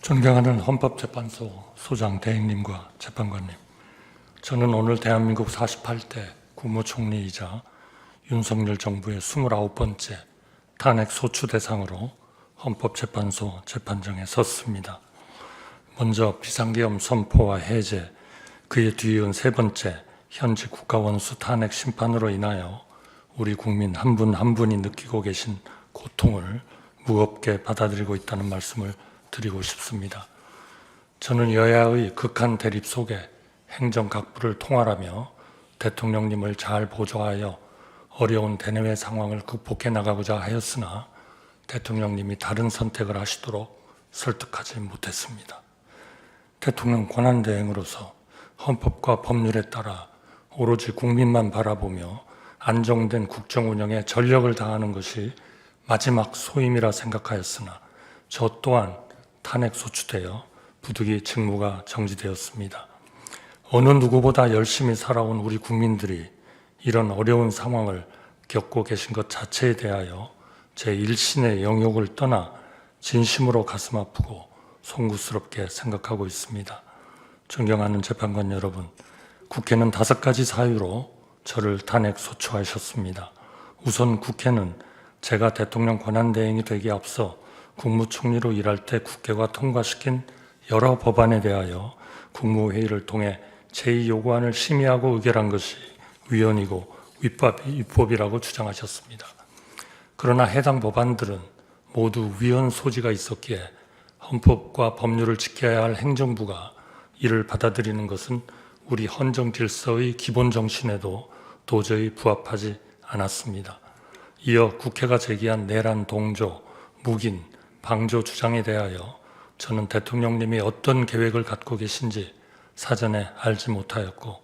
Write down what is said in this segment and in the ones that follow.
존경하는 헌법재판소 소장 대행님과 재판관님, 저는 오늘 대한민국 48대 국무총리이자 윤석열 정부의 29번째 탄핵 소추 대상으로 헌법재판소 재판정에 섰습니다. 먼저 비상계엄 선포와 해제, 그에 뒤이은 세 번째 현직 국가원수 탄핵 심판으로 인하여 우리 국민 한 분 한 분이 느끼고 계신 고통을 무겁게 받아들이고 있다는 말씀을 드리고 싶습니다. 저는 여야의 극한 대립 속에 행정각부를 통할하며 대통령님을 잘 보조하여 어려운 대내외 상황을 극복해 나가고자 하였으나 대통령님이 다른 선택을 하시도록 설득하지 못했습니다. 대통령 권한대행으로서 헌법과 법률에 따라 오로지 국민만 바라보며 안정된 국정 운영에 전력을 다하는 것이 마지막 소임이라 생각하였으나 저 또한 탄핵 소추되어 부득이 직무가 정지되었습니다. 어느 누구보다 열심히 살아온 우리 국민들이 이런 어려운 상황을 겪고 계신 것 자체에 대하여 제 일신의 영역을 떠나 진심으로 가슴 아프고 송구스럽게 생각하고 있습니다. 존경하는 재판관 여러분, 국회는 5가지 사유로 저를 탄핵 소추하셨습니다. 우선 국회는 제가 대통령 권한대행이 되기에 앞서 국무총리로 일할 때 국회가 통과시킨 여러 법안에 대하여 국무회의를 통해 제2요구안을 심의하고 의결한 것이 위헌이고 위법이라고 주장하셨습니다. 그러나 해당 법안들은 모두 위헌 소지가 있었기에 헌법과 법률을 지켜야 할 행정부가 이를 받아들이는 것은 우리 헌정 질서의 기본 정신에도 도저히 부합하지 않았습니다. 이어 국회가 제기한 내란 동조, 묵인, 방조 주장에 대하여 저는 대통령님이 어떤 계획을 갖고 계신지 사전에 알지 못하였고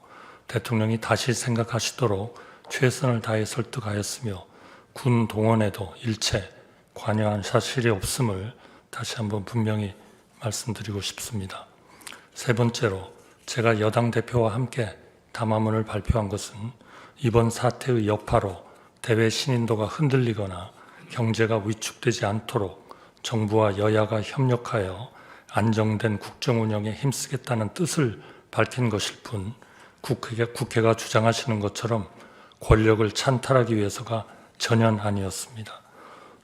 대통령이 다시 생각하시도록 최선을 다해 설득하였으며 군 동원에도 일체 관여한 사실이 없음을 다시 한번 분명히 말씀드리고 싶습니다. 세 번째로 제가 여당 대표와 함께 담화문을 발표한 것은 이번 사태의 여파로 대외 신인도가 흔들리거나 경제가 위축되지 않도록 정부와 여야가 협력하여 안정된 국정 운영에 힘쓰겠다는 뜻을 밝힌 것일 뿐 국회가 주장하시는 것처럼 권력을 찬탈하기 위해서가 전혀 아니었습니다.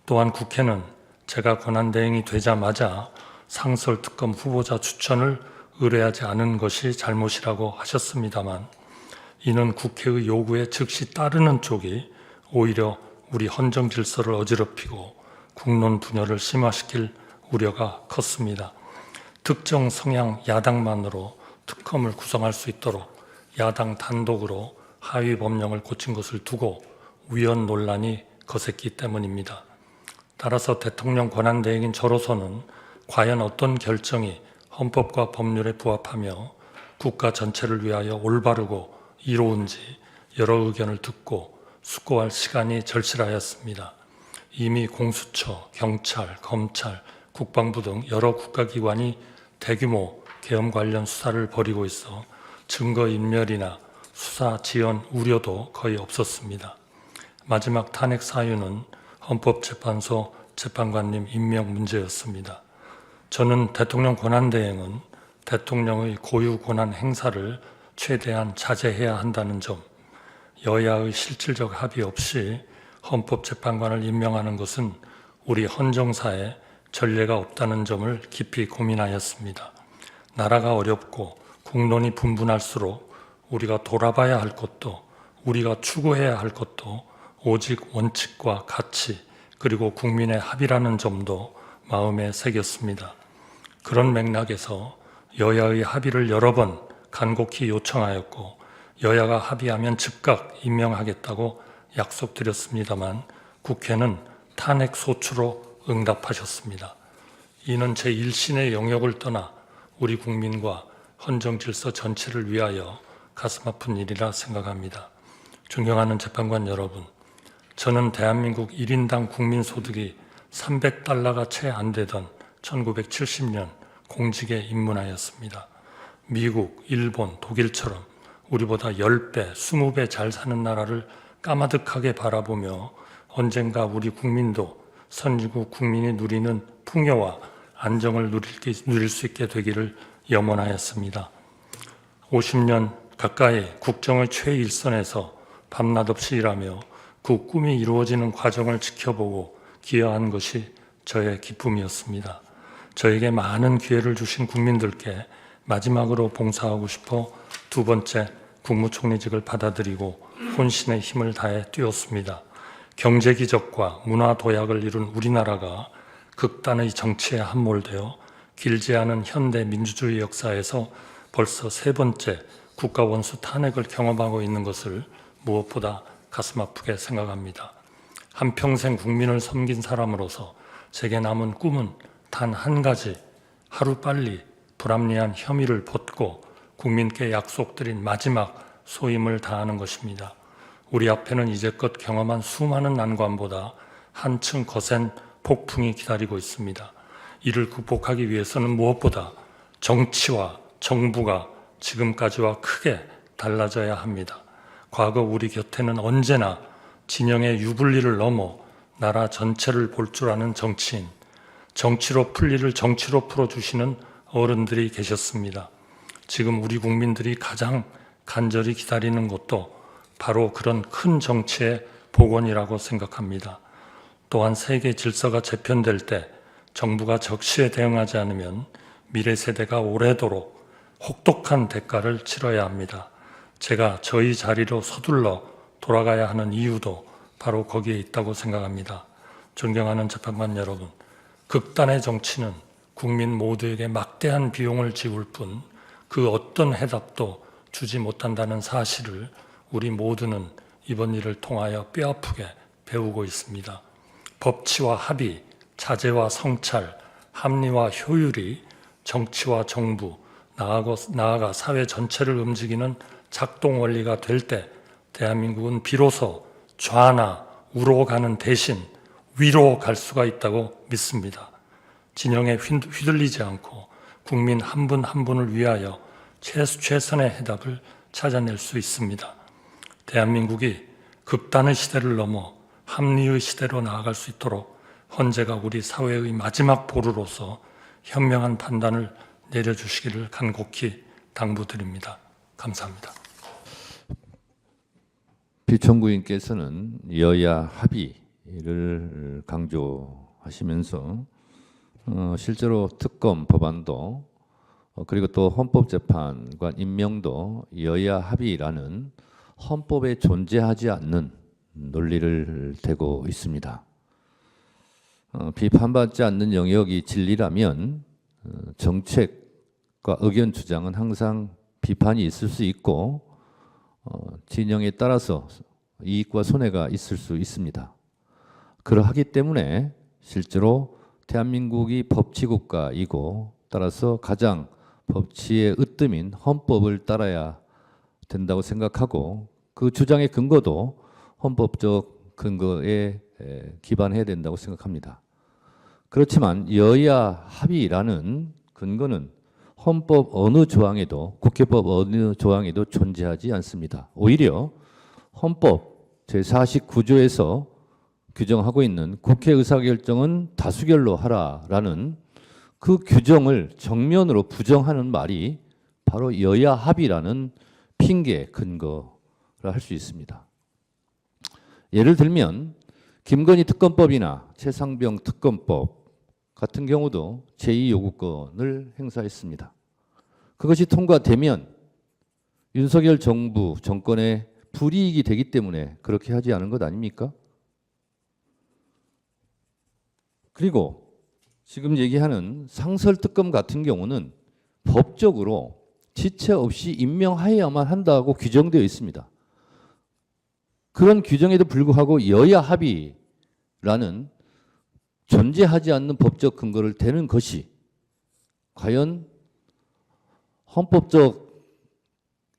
또한 국회는 제가 권한대행이 되자마자 상설특검 후보자 추천을 의뢰하지 않은 것이 잘못이라고 하셨습니다만 이는 국회의 요구에 즉시 따르는 쪽이 오히려 우리 헌정 질서를 어지럽히고 국론 분열을 심화시킬 우려가 컸습니다. 특정 성향 야당만으로 특검을 구성할 수 있도록 야당 단독으로 하위 법령을 고친 것을 두고 위헌 논란이 거셌기 때문입니다. 따라서 대통령 권한대행인 저로서는 과연 어떤 결정이 헌법과 법률에 부합하며 국가 전체를 위하여 올바르고 이로운지 여러 의견을 듣고 숙고할 시간이 절실하였습니다. 이미 공수처, 경찰, 검찰, 국방부 등 여러 국가기관이 대규모 계엄 관련 수사를 벌이고 있어 증거인멸이나 수사 지연 우려도 거의 없었습니다. 마지막 탄핵 사유는 헌법재판소 재판관님 임명 문제였습니다. 저는 대통령 권한대행은 대통령의 고유 권한 행사를 최대한 자제해야 한다는 점, 여야의 실질적 합의 없이 헌법재판관을 임명하는 것은 우리 헌정사에 전례가 없다는 점을 깊이 고민하였습니다. 나라가 어렵고 국론이 분분할수록 우리가 돌아봐야 할 것도 우리가 추구해야 할 것도 오직 원칙과 가치 그리고 국민의 합의라는 점도 마음에 새겼습니다. 그런 맥락에서 여야의 합의를 여러 번 간곡히 요청하였고 여야가 합의하면 즉각 임명하겠다고 약속드렸습니다만 국회는 탄핵 소추로 응답하셨습니다. 이는 제 일신의 영역을 떠나 우리 국민과 헌정 질서 전체를 위하여 가슴 아픈 일이라 생각합니다. 존경하는 재판관 여러분, 저는 대한민국 1인당 국민소득이 300달러가 채 안 되던 1970년 공직에 입문하였습니다. 미국, 일본, 독일처럼 우리보다 10배, 20배 잘 사는 나라를 까마득하게 바라보며 언젠가 우리 국민도 선진국 국민이 누리는 풍요와 안정을 누릴 수 있게 되기를 염원하였습니다. 50년 가까이 국정의 최일선에서 밤낮 없이 일하며 그 꿈이 이루어지는 과정을 지켜보고 기여한 것이 저의 기쁨이었습니다. 저에게 많은 기회를 주신 국민들께 마지막으로 봉사하고 싶어 두 번째 국무총리직을 받아들이고 혼신의 힘을 다해 뛰었습니다. 경제기적과 문화도약을 이룬 우리나라가 극단의 정치에 함몰되어 길지 않은 현대 민주주의 역사에서 벌써 세 번째 국가원수 탄핵을 경험하고 있는 것을 무엇보다 가슴 아프게 생각합니다. 한평생 국민을 섬긴 사람으로서 제게 남은 꿈은 단 한 가지, 하루빨리 불합리한 혐의를 벗고 국민께 약속드린 마지막 소임을 다하는 것입니다. 우리 앞에는 이제껏 경험한 수많은 난관보다 한층 거센 폭풍이 기다리고 있습니다. 이를 극복하기 위해서는 무엇보다 정치와 정부가 지금까지와 크게 달라져야 합니다. 과거 우리 곁에는 언제나 진영의 유불리를 넘어 나라 전체를 볼 줄 아는 정치인, 정치로 풀 일을 정치로 풀어주시는 어른들이 계셨습니다. 지금 우리 국민들이 가장 간절히 기다리는 것도 바로 그런 큰 정치의 복원이라고 생각합니다. 또한 세계 질서가 재편될 때 정부가 적시에 대응하지 않으면 미래 세대가 오래도록 혹독한 대가를 치러야 합니다. 제가 저희 자리로 서둘러 돌아가야 하는 이유도 바로 거기에 있다고 생각합니다. 존경하는 재판관 여러분, 극단의 정치는 국민 모두에게 막대한 비용을 지울 뿐 그 어떤 해답도 주지 못한다는 사실을 우리 모두는 이번 일을 통하여 뼈아프게 배우고 있습니다. 법치와 합의, 자제와 성찰, 합리와 효율이 정치와 정부, 나아가 사회 전체를 움직이는 작동 원리가 될 때 대한민국은 비로소 좌나 우로 가는 대신 위로 갈 수가 있다고 믿습니다. 진영에 휘둘리지 않고 국민 한 분 한 분을 위하여 최선의 해답을 찾아낼 수 있습니다. 대한민국이 극단의 시대를 넘어 합리의 시대로 나아갈 수 있도록 헌재가 우리 사회의 마지막 보루로서 현명한 판단을 내려주시기를 간곡히 당부드립니다. 감사합니다. 비청구인께서는 여야 합의를 강조하시면서 실제로 특검 법안도 그리고 또 헌법재판관 임명도 여야 합의라는 헌법에 존재하지 않는 논리를 대고 있습니다. 비판받지 않는 영역이 진리라면 정책과 의견 주장은 항상 비판이 있을 수 있고 진영에 따라서 이익과 손해가 있을 수 있습니다. 그러하기 때문에 실제로 대한민국이 법치국가이고 따라서 가장 법치의 으뜸인 헌법을 따라야 된다고 생각하고 그 주장의 근거도 헌법적 근거에 기반해야 된다고 생각합니다. 그렇지만 여야 합의라는 근거는 헌법 어느 조항에도 국회법 어느 조항에도 존재하지 않습니다. 오히려 헌법 제49조에서 규정하고 있는 국회 의사결정은 다수결로 하라라는 그 규정을 정면으로 부정하는 말이 바로 여야 합의라는 핑계 근거라 할 수 있습니다. 예를 들면 김건희 특검법이나 최상병 특검법 같은 경우도 제2요구권을 행사했습니다. 그것이 통과되면 윤석열 정부 정권의 불이익이 되기 때문에 그렇게 하지 않은 것 아닙니까? 그리고 지금 얘기하는 상설특검 같은 경우는 법적으로 지체 없이 임명하여야만 한다고 규정되어 있습니다. 그런 규정에도 불구하고 여야 합의라는 존재하지 않는 법적 근거를 대는 것이 과연 헌법적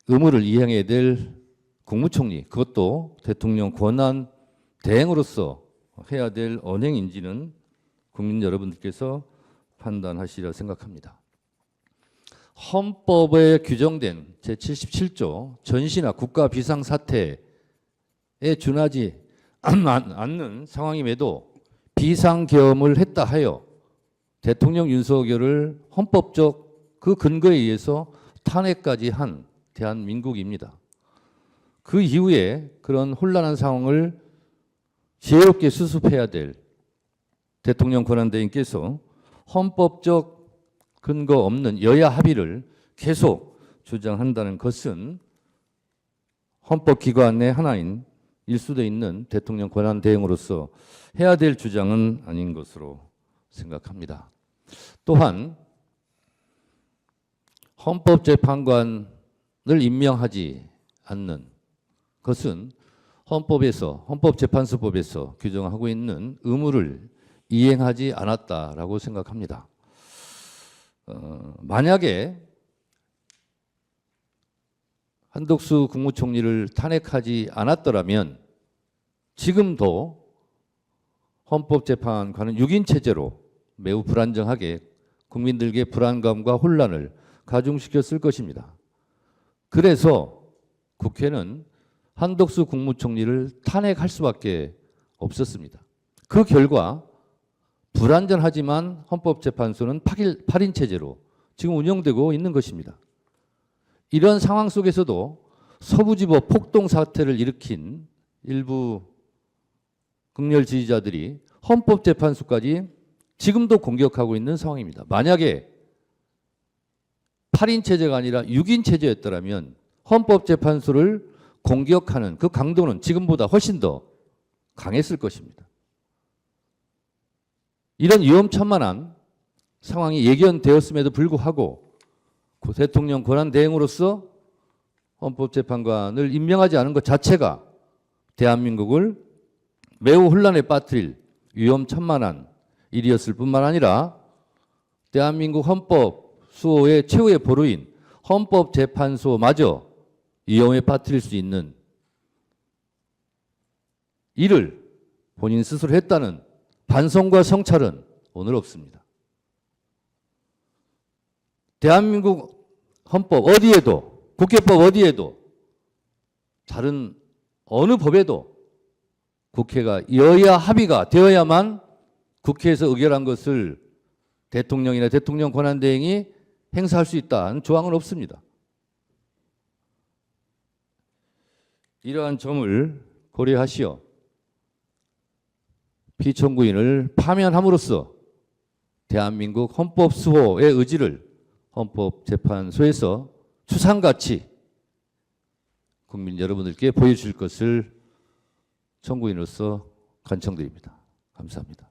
의무를 이행해야 될 국무총리, 그것도 대통령 권한 대행으로서 해야 될 언행인지는 국민 여러분들께서 판단하시리라 생각합니다. 헌법에 규정된 제77조 전시나 국가 비상사태에 준하지 않는 상황임에도 비상계엄을 했다 하여 대통령 윤석열을 헌법적 그 근거에 의해서 탄핵까지 한 대한민국입니다. 그 이후에 그런 혼란한 상황을 지혜롭게 수습해야 될 대통령 권한대행께서 헌법적 근거 없는 여야 합의를 계속 주장한다는 것은 헌법기관의 하나인 일수돼 있는 대통령 권한대행으로서 해야 될 주장은 아닌 것으로 생각합니다. 또한 헌법재판관을 임명하지 않는 것은 헌법재판소법에서 규정하고 있는 의무를 이행하지 않았다라고 생각합니다. 만약에 한덕수 국무총리를 탄핵하지 않았더라면 지금도 헌법재판관은 6인 체제로 매우 불안정하게 국민들에게 불안감과 혼란을 가중시켰을 것입니다. 그래서 국회는 한덕수 국무총리를 탄핵할 수밖에 없었습니다. 그 결과 불안전하지만 헌법재판소는 8인 체제로 지금 운영되고 있는 것입니다. 이런 상황 속에서도 서부지법 폭동 사태를 일으킨 일부 극렬 지지자들이 헌법재판소까지 지금도 공격하고 있는 상황입니다. 만약에 8인 체제가 아니라 6인 체제였더라면 헌법재판소를 공격하는 그 강도는 지금보다 훨씬 더 강했을 것입니다. 이런 위험천만한 상황이 예견되었음에도 불구하고 그 대통령 권한대행으로서 헌법재판관을 임명하지 않은 것 자체가 대한민국을 매우 혼란에 빠뜨릴 위험천만한 일이었을 뿐만 아니라 대한민국 헌법 수호의 최후의 보루인 헌법재판소마저 위험에 빠뜨릴 수 있는 일을 본인 스스로 했다는 반성과 성찰은 오늘 없습니다. 대한민국 헌법 어디에도, 국회법 어디에도, 다른 어느 법에도 국회가 여야 합의가 되어야만 국회에서 의결한 것을 대통령이나 대통령 권한대행이 행사할 수 있다는 조항은 없습니다. 이러한 점을 고려하시어 피청구인을 파면함으로써 대한민국 헌법 수호의 의지를 헌법재판소에서 추상같이 국민 여러분들께 보여줄 것을 청구인으로서 간청드립니다. 감사합니다.